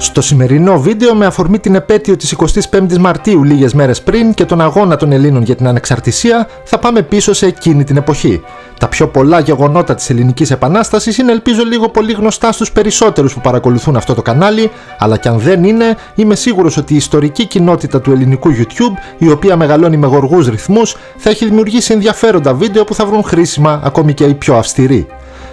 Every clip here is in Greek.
Στο σημερινό βίντεο, με αφορμή την επέτειο της 25ης Μαρτίου λίγες μέρες πριν και τον αγώνα των Ελλήνων για την ανεξαρτησία, θα πάμε πίσω σε εκείνη την εποχή. Τα πιο πολλά γεγονότα της Ελληνικής Επανάστασης είναι, ελπίζω, λίγο πολύ γνωστά στους περισσότερους που παρακολουθούν αυτό το κανάλι, αλλά κι αν δεν είναι, είμαι σίγουρος ότι η ιστορική κοινότητα του ελληνικού YouTube, η οποία μεγαλώνει με γοργούς ρυθμούς, θα έχει δημιουργήσει ενδιαφέροντα βίντεο που θα βρουν χρήσιμα ακόμη και οι πιο αυστηροί.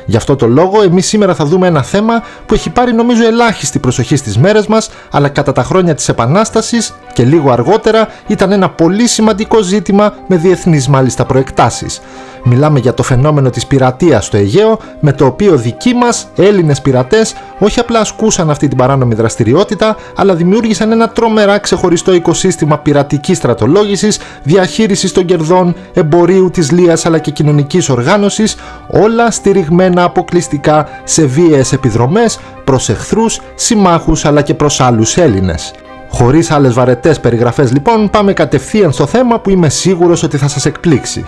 Γι' αυτό το λόγο, εμείς σήμερα θα δούμε ένα θέμα που έχει πάρει νομίζω ελάχιστη προσοχή στις μέρες μας, αλλά κατά τα χρόνια της Επανάστασης και λίγο αργότερα ήταν ένα πολύ σημαντικό ζήτημα με διεθνείς μάλιστα προεκτάσεις. Μιλάμε για το φαινόμενο της πειρατείας στο Αιγαίο, με το οποίο δικοί μας Έλληνες πειρατές όχι απλά ασκούσαν αυτή την παράνομη δραστηριότητα, αλλά δημιούργησαν ένα τρομερά ξεχωριστό οικοσύστημα πειρατικής στρατολόγησης, διαχείρισης των κερδών, εμπορίου της λίας αλλά και κοινωνικής οργάνωσης, όλα στηριγμένα αποκλειστικά σε βίαιες επιδρομές προς εχθρούς, συμμάχους αλλά και προς άλλους Έλληνες. Χωρίς άλλες βαρετές περιγραφές λοιπόν, πάμε κατευθείαν στο θέμα που είμαι σίγουρος ότι θα σας εκπλήξει.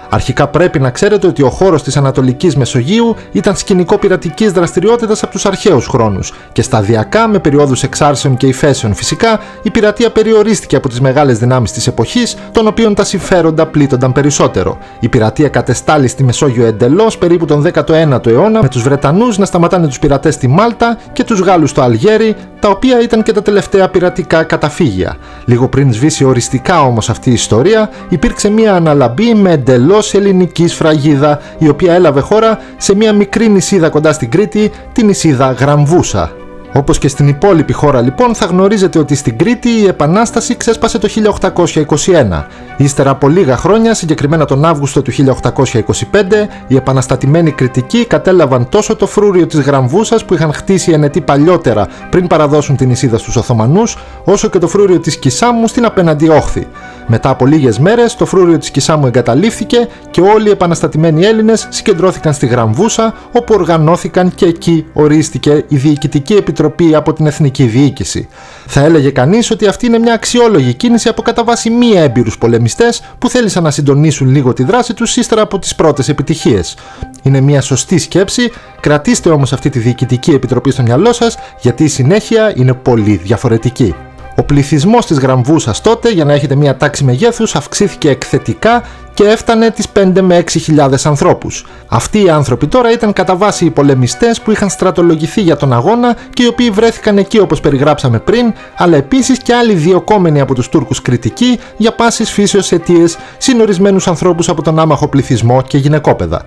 Αρχικά πρέπει να ξέρετε ότι ο χώρος της Ανατολικής Μεσογείου ήταν σκηνικό πειρατικής δραστηριότητας από τους αρχαίους χρόνους και σταδιακά, με περιόδους εξάρσεων και υφέσεων φυσικά, η πειρατεία περιορίστηκε από τις μεγάλες δυνάμεις της εποχής, των οποίων τα συμφέροντα πλήττονταν περισσότερο. Η πειρατεία κατεστάλλει στη Μεσόγειο εντελώς περίπου τον 19ο αιώνα, με τους Βρετανούς να σταματάνε τους πειρατές στη Μάλτα και τους Γάλλους στο Αλγέρι, τα οποία ήταν και τα τελευταία πειρατικά καταφύγια. Λίγο πριν σβήσει οριστικά όμως αυτή η ιστορία, υπήρξε μια αναλαμπή με εντελώς ελληνική σφραγίδα, η οποία έλαβε χώρα σε μια μικρή νησίδα κοντά στην Κρήτη, την νησίδα Γραμβούσα. Όπως και στην υπόλοιπη χώρα λοιπόν, θα γνωρίζετε ότι στην Κρήτη η Επανάσταση ξέσπασε το 1821. Ύστερα από λίγα χρόνια, συγκεκριμένα τον Αύγουστο του 1825, οι επαναστατημένοι Κρητικοί κατέλαβαν τόσο το φρούριο της Γραμβούσας που είχαν χτίσει ενετή παλιότερα πριν παραδώσουν την νησίδα στους Οθωμανούς, όσο και το φρούριο της Κισάμου στην απέναντι όχθη. Μετά από λίγες μέρες, το φρούριο της Κισάμου εγκαταλείφθηκε και όλοι οι επαναστατημένοι Έλληνες συγκεντρώθηκαν στη Γραμβούσα, όπου οργανώθηκαν και εκεί ορίστηκε η Διοικητική Επιτροπή από την Εθνική Διοίκηση. Θα έλεγε κανείς ότι αυτή είναι μια αξιόλογη κίνηση από κατά βάση μη έμπειρους πολεμιστές που θέλησαν να συντονίσουν λίγο τη δράση τους ύστερα από τις πρώτες επιτυχίες. Είναι μια σωστή σκέψη, κρατήστε όμως αυτή τη Διοικητική Επιτροπή στο μυαλό σας, γιατί η συνέχεια είναι πολύ διαφορετική. Ο πληθυσμός της Γραμβούσας τότε, για να έχετε μια τάξη μεγέθους, αυξήθηκε εκθετικά και έφτανε τις 5 με 6.000 ανθρώπους. Αυτοί οι άνθρωποι τώρα ήταν κατά βάση οι πολεμιστές που είχαν στρατολογηθεί για τον αγώνα και οι οποίοι βρέθηκαν εκεί όπως περιγράψαμε πριν, αλλά επίσης και άλλοι διωκόμενοι από τους Τούρκους Κρητικοί για πάσης φύσεως αιτίες, συνορισμένους ανθρώπους από τον άμαχο πληθυσμό και γυναικόπαιδα.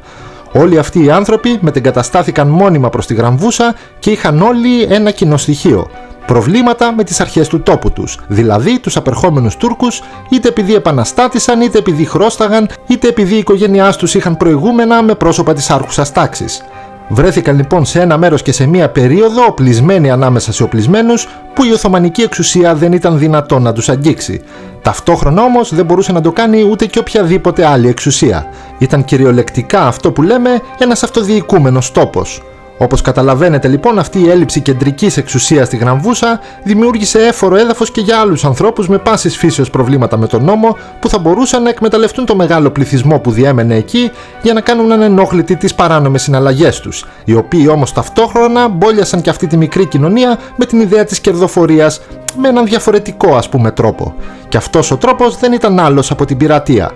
Όλοι αυτοί οι άνθρωποι μετεγκαταστάθηκαν μόνιμα προς τη Γραμβούσα και είχαν όλοι ένα κοινό στοιχείο: προβλήματα με τις αρχές του τόπου τους, δηλαδή τους απερχόμενους Τούρκους, είτε επειδή επαναστάτησαν, είτε επειδή χρώσταγαν, είτε επειδή οι οικογένειάς τους είχαν προηγούμενα με πρόσωπα της άρχουσας τάξης. Βρέθηκαν λοιπόν σε ένα μέρος και σε μία περίοδο οπλισμένοι ανάμεσα σε οπλισμένους, που η Οθωμανική εξουσία δεν ήταν δυνατόν να τους αγγίξει. Ταυτόχρονα όμως δεν μπορούσε να το κάνει ούτε και οποιαδήποτε άλλη εξουσία. Ήταν κυριολεκτικά αυτό που λέμε ένας αυτοδιοικούμενος τόπος. Όπως καταλαβαίνετε λοιπόν, αυτή η έλλειψη κεντρικής εξουσίας στη Γραμβούσα δημιούργησε έφορο έδαφος και για άλλους ανθρώπους με πάσης φύσεως προβλήματα με τον νόμο, που θα μπορούσαν να εκμεταλλευτούν το μεγάλο πληθυσμό που διέμενε εκεί για να κάνουν ανενόχλητοι τις παράνομες συναλλαγές τους, οι οποίοι όμως ταυτόχρονα μπόλιασαν και αυτή τη μικρή κοινωνία με την ιδέα της κερδοφορίας με έναν διαφορετικό ας πούμε τρόπο. Και αυτός ο τρόπος δεν ήταν άλλος από την πειρατεία.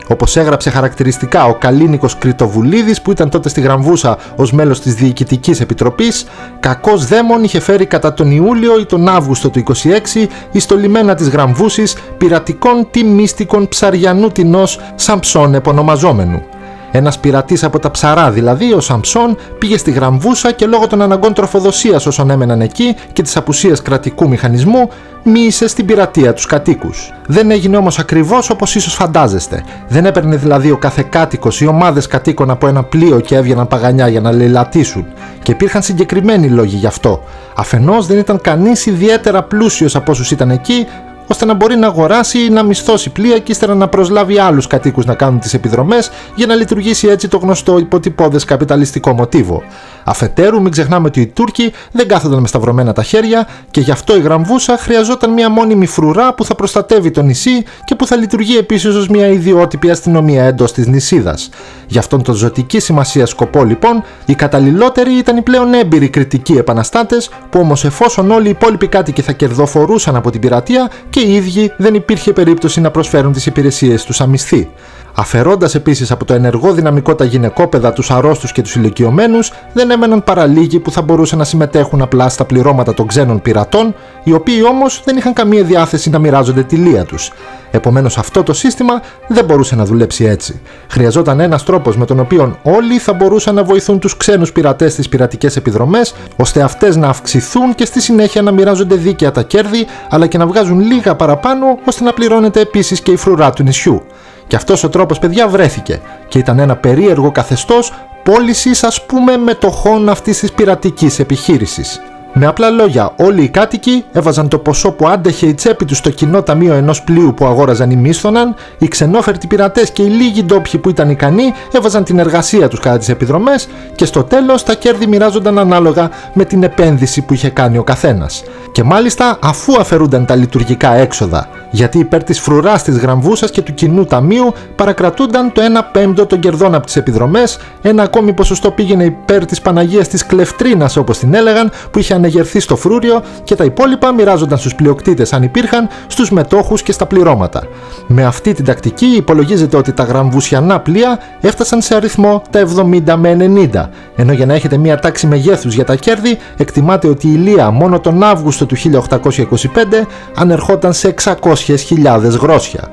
Όπως έγραψε χαρακτηριστικά ο Καλίνικος Κρητοβουλίδης, που ήταν τότε στη Γραμβούσα ως μέλος της Διοικητικής Επιτροπής, κακός δαίμον είχε φέρει κατά τον Ιούλιο ή τον Αύγουστο του 26 εις το λιμένα της Γραμβούσης πειρατικών τιμίστικων ψαριανού τεινός Σαμψών επωνομαζόμενου. Ένας πειρατής από τα ψαρά δηλαδή, ο Σαμψών, πήγε στη Γραμβούσα και λόγω των αναγκών τροφοδοσίας όσων έμεναν εκεί και της απουσίας κρατικού μηχανισμού, μοίησε στην πειρατεία τους κατοίκους. Δεν έγινε όμως ακριβώς όπως ίσως φαντάζεστε. Δεν έπαιρνε δηλαδή ο κάθε κάτοικος ή ομάδες κατοίκων από ένα πλοίο και έβγαιναν παγανιά για να λαιλατίσουν. Και υπήρχαν συγκεκριμένοι λόγοι γι' αυτό. Αφενός δεν ήταν κανείς ιδιαίτερα πλούσιος από όσους ήταν εκεί, ώστε να μπορεί να αγοράσει ή να μισθώσει πλοία και ύστερα να προσλάβει άλλους κατοίκους να κάνουν τις επιδρομές για να λειτουργήσει έτσι το γνωστό υποτυπώδες καπιταλιστικό μοτίβο. Αφετέρου, μην ξεχνάμε ότι οι Τούρκοι δεν κάθονταν με σταυρωμένα τα χέρια και γι' αυτό η Γραμβούσα χρειαζόταν μια μόνιμη φρουρά που θα προστατεύει το νησί και που θα λειτουργεί επίσης ως μια ιδιότυπη αστυνομία εντός της νησίδας. Γι' αυτόν τον ζωτική σημασία σκοπό λοιπόν, οι καταλληλότεροι ήταν οι πλέον έμπειροι κρητικοί επαναστάτες, που όμως εφόσον όλοι οι υπόλοιποι κάτοικοι θα κερδοφορούσαν από την πειρατεία και οι ίδιοι δεν υπήρχε περίπτωση να προσφέρουν τις υπηρεσίες τους αμισθή. Αφαιρώντας επίσης από το ενεργό δυναμικό τα γυναικόπαιδα, τους αρρώστους και τους ηλικιωμένους, δεν έμεναν παρά λίγοι που θα μπορούσαν να συμμετέχουν απλά στα πληρώματα των ξένων πειρατών, οι οποίοι όμως δεν είχαν καμία διάθεση να μοιράζονται τη λία τους. Επομένως αυτό το σύστημα δεν μπορούσε να δουλέψει έτσι. Χρειαζόταν ένας τρόπος με τον οποίο όλοι θα μπορούσαν να βοηθούν τους ξένους πειρατές στις πειρατικές επιδρομές, ώστε αυτές να αυξηθούν και στη συνέχεια να μοιράζονται δίκαια τα κέρδη, αλλά και να βγάζουν λίγα παραπάνω, ώστε να πληρώνεται επίσης και η φρουρά του νησιού. Και αυτός ο τρόπος, παιδιά, βρέθηκε και ήταν ένα περίεργο καθεστώς πώλησης, ας πούμε, μετοχών αυτής της πειρατικής επιχείρησης. Με απλά λόγια, όλοι οι κάτοικοι έβαζαν το ποσό που άντεχε η τσέπη τους στο κοινό ταμείο ενός πλοίου που αγόραζαν ή μίσθωναν, οι ξενόφερτοι πειρατές και οι λίγοι ντόπιοι που ήταν ικανοί έβαζαν την εργασία τους κατά τις επιδρομές και στο τέλος τα κέρδη μοιράζονταν ανάλογα με την επένδυση που είχε κάνει ο καθένας. Και μάλιστα αφού αφαιρούνταν τα λειτουργικά έξοδα, γιατί υπέρ της φρουράς της Γραμβούσας και του κοινού ταμείου παρακρατούνταν το 1/5 των κερδών από τις επιδρομές, ένα ακόμη ποσοστό πήγαινε υπέρ της Παναγίας της Κλεφτρίνας, όπως την έλεγαν, που είχε ανεγερθεί στο φρούριο, και τα υπόλοιπα μοιράζονταν στους πλειοκτήτες αν υπήρχαν, στους μετόχους και στα πληρώματα. Με αυτή την τακτική υπολογίζεται ότι τα γραμβουσιανά πλοία έφτασαν σε αριθμό τα 70 με 90, ενώ για να έχετε μια τάξη μεγέθους για τα κέρδη, εκτιμάται ότι η Λία μόνο τον Αύγουστο του 1825 ανερχόταν σε 600.000 γρόσια.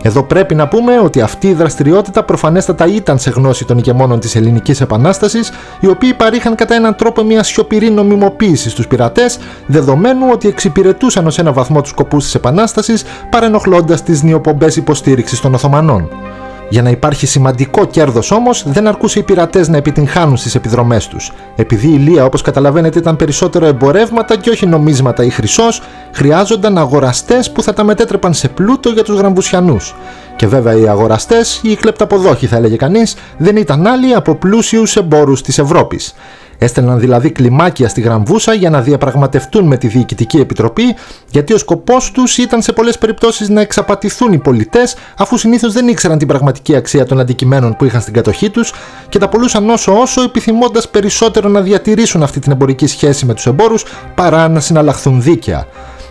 Εδώ πρέπει να πούμε ότι αυτή η δραστηριότητα προφανέστατα ήταν σε γνώση των ηγεμόνων της Ελληνικής Επανάστασης, οι οποίοι παρήχαν κατά έναν τρόπο μια σιωπηρή νομιμοποίηση στους πειρατές, δεδομένου ότι εξυπηρετούσαν ως ένα βαθμό τους σκοπούς της Επανάστασης, παρενοχλώντας τις νεοπομπές υποστήριξης των Οθωμανών. Για να υπάρχει σημαντικό κέρδος όμως, δεν αρκούσε οι πειρατές να επιτυγχάνουν στις επιδρομές τους. Επειδή η Λία, όπως καταλαβαίνετε, ήταν περισσότερο εμπορεύματα και όχι νομίσματα ή χρυσός, χρειάζονταν αγοραστές που θα τα μετέτρεπαν σε πλούτο για τους γραμβουσιανούς. Και βέβαια οι αγοραστές, ή οι κλεπταποδόχοι θα έλεγε κανείς, δεν ήταν άλλοι από πλούσιους εμπόρους της Ευρώπης. Έστελναν δηλαδή κλιμάκια στη Γραμβούσα για να διαπραγματευτούν με τη Διοικητική Επιτροπή, γιατί ο σκοπός τους ήταν σε πολλές περιπτώσεις να εξαπατηθούν οι πολιτές, αφού συνήθως δεν ήξεραν την πραγματική αξία των αντικειμένων που είχαν στην κατοχή τους και τα πουλούσαν όσο επιθυμώντας περισσότερο να διατηρήσουν αυτή την εμπορική σχέση με τους εμπόρους παρά να συναλλαχθούν δίκαια.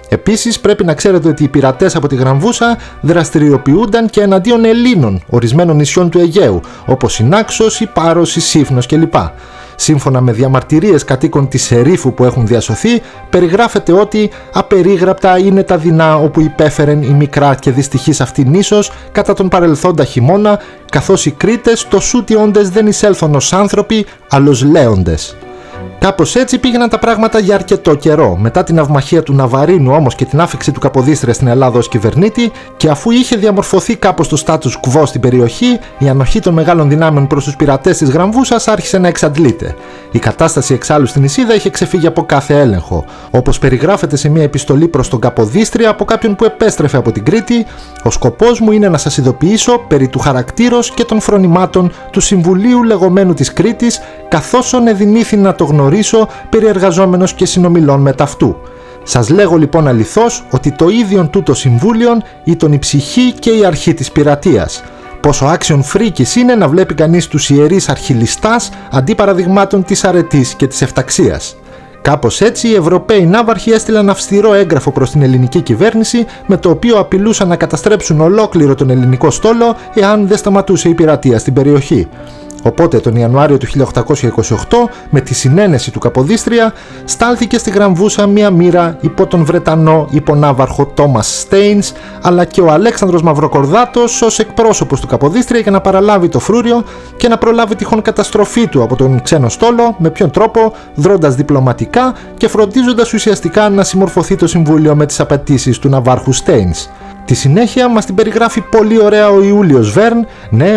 Επίσης, πρέπει να ξέρετε ότι οι πειρατές από τη Γραμβούσα δραστηριοποιούνταν και εναντίον Ελλήνων ορισμένων νησιών του Αιγαίου, όπως η Νάξος, η Πάρος, η Σύφνος κλπ. Σύμφωνα με διαμαρτυρίες κατοίκων της Ερήφου που έχουν διασωθεί, περιγράφεται ότι απερίγραπτα είναι τα δεινά όπου υπέφερεν η μικρά και δυστυχής αυτή νήσος κατά τον παρελθόντα χειμώνα, καθώς οι Κρήτες το σούτι όντες δεν εισέλθον ως άνθρωποι, αλλως λέοντες. Κάπως έτσι πήγαιναν τα πράγματα για αρκετό καιρό, μετά την αυμαχία του Ναβαρίνου όμως και την άφιξη του Καποδίστρια στην Ελλάδα ως κυβερνήτη, και αφού είχε διαμορφωθεί κάπως το status quo στην περιοχή, η ανοχή των μεγάλων δυνάμεων προς τους πειρατές της Γραμβούσας άρχισε να εξαντλείται. Η κατάσταση εξάλλου στην νησίδα είχε ξεφύγει από κάθε έλεγχο. Όπως περιγράφεται σε μια επιστολή προς τον Καποδίστρια από κάποιον που επέστρεφε από την Κρήτη, «Ο σκοπός μου είναι να σας ειδοποιήσω περί του χαρακτήρος και των φρονημάτων του Συμβουλίου λεγόμενου της Κρήτης, καθόσον εδυνήθη να το γνωρίσω περιεργαζόμενος και συνομιλών με ταυτού. Σας λέγω λοιπόν αληθώς ότι το ίδιον τούτο συμβούλιον ήταν η ψυχή και η αρχή της πειρατείας. Πόσο άξιον φρίκης είναι να βλέπει κανείς τους ιερείς αρχιλιστάς αντί παραδειγμάτων της αρετής και της εφταξίας». Κάπως έτσι, οι Ευρωπαίοι ναύαρχοι έστειλαν αυστηρό έγγραφο προς την ελληνική κυβέρνηση, με το οποίο απειλούσαν να καταστρέψουν ολόκληρο τον ελληνικό στόλο εάν δεν σταματούσε η πειρατεία στην περιοχή. Οπότε τον Ιανουάριο του 1828, με τη συνένεση του Καποδίστρια, στάλθηκε στη Γραμβούσα μια μοίρα υπό τον Βρετανό υπονάβαρχο Τόμας Στέινς, αλλά και ο Αλέξανδρος Μαυροκορδάτος ως εκπρόσωπος του Καποδίστρια για να παραλάβει το φρούριο και να προλάβει τυχόν καταστροφή του από τον ξένο στόλο, με ποιον τρόπο, δρώντας διπλωματικά και φροντίζοντας ουσιαστικά να συμμορφωθεί το Συμβούλιο με τις απαιτήσεις του ναυάρχου Στέινς. Τη συνέχεια μας την περιγράφει πολύ ωραία ο Ιούλιος Βέρν,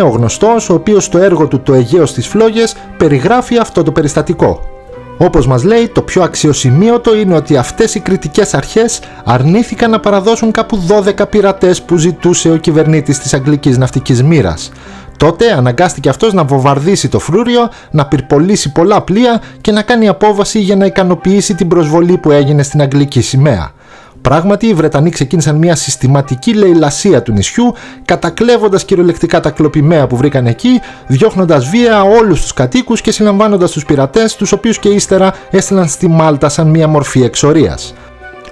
ο γνωστός, ο οποίος στο έργο του «Το Αιγαίο στις Φλόγες» περιγράφει αυτό το περιστατικό. Όπως μας λέει, το πιο αξιοσημείωτο είναι ότι αυτές οι κριτικές αρχές αρνήθηκαν να παραδώσουν κάπου 12 πειρατές που ζητούσε ο κυβερνήτης της Αγγλικής Ναυτικής Μοίρας. Τότε αναγκάστηκε αυτός να βομβαρδίσει το φρούριο, να πυρπολίσει πολλά πλοία και να κάνει απόβαση για να ικανοποιήσει την προσβολή που έγινε στην αγγλική σημαία. Πράγματι, οι Βρετανοί ξεκίνησαν μια συστηματική λαιλασία του νησιού, κατακλέβοντας κυριολεκτικά τα κλοπημαία που βρήκαν εκεί, διώχνοντας βία όλους τους κατοίκους και συλλαμβάνοντας τους πειρατές, τους οποίους και ύστερα έστειλαν στη Μάλτα σαν μια μορφή εξορίας.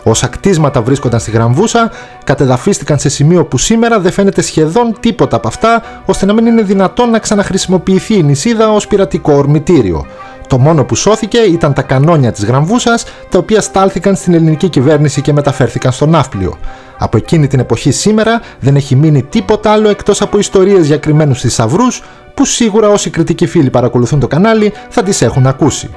Όσα κτίσματα βρίσκονταν στη Γραμβούσα κατεδαφίστηκαν σε σημείο που σήμερα δεν φαίνεται σχεδόν τίποτα από αυτά, ώστε να μην είναι δυνατόν να ξαναχρησιμοποιηθεί η νησίδα ως πειρατικό ορμητήριο. Το μόνο που σώθηκε ήταν τα κανόνια της Γραμβούσας, τα οποία στάλθηκαν στην ελληνική κυβέρνηση και μεταφέρθηκαν στο ναύπλιο. Από εκείνη την εποχή σήμερα δεν έχει μείνει τίποτα άλλο εκτός από ιστορίες για κρυμμένους θησαυρούς, που σίγουρα όσοι κριτικοί φίλοι παρακολουθούν το κανάλι θα τις έχουν ακούσει.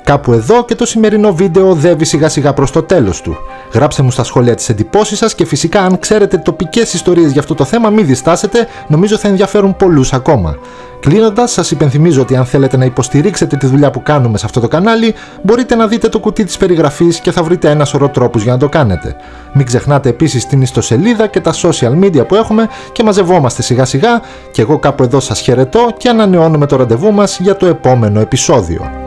Κάπου εδώ και το σημερινό βίντεο οδεύει σιγά σιγά προς το τέλος του. Γράψτε μου στα σχόλια τις εντυπώσεις σας και φυσικά αν ξέρετε τοπικές ιστορίες για αυτό το θέμα μην διστάσετε, νομίζω θα ενδιαφέρουν πολλούς ακόμα. Κλείνοντας, σας υπενθυμίζω ότι αν θέλετε να υποστηρίξετε τη δουλειά που κάνουμε σε αυτό το κανάλι, μπορείτε να δείτε το κουτί της περιγραφής και θα βρείτε ένα σωρό τρόπους για να το κάνετε. Μην ξεχνάτε επίσης την ιστοσελίδα και τα social media που έχουμε και μαζευόμαστε σιγά σιγά και εγώ κάπου εδώ σας χαιρετώ και ανανεώνουμε το ραντεβού μας για το επόμενο επεισόδιο.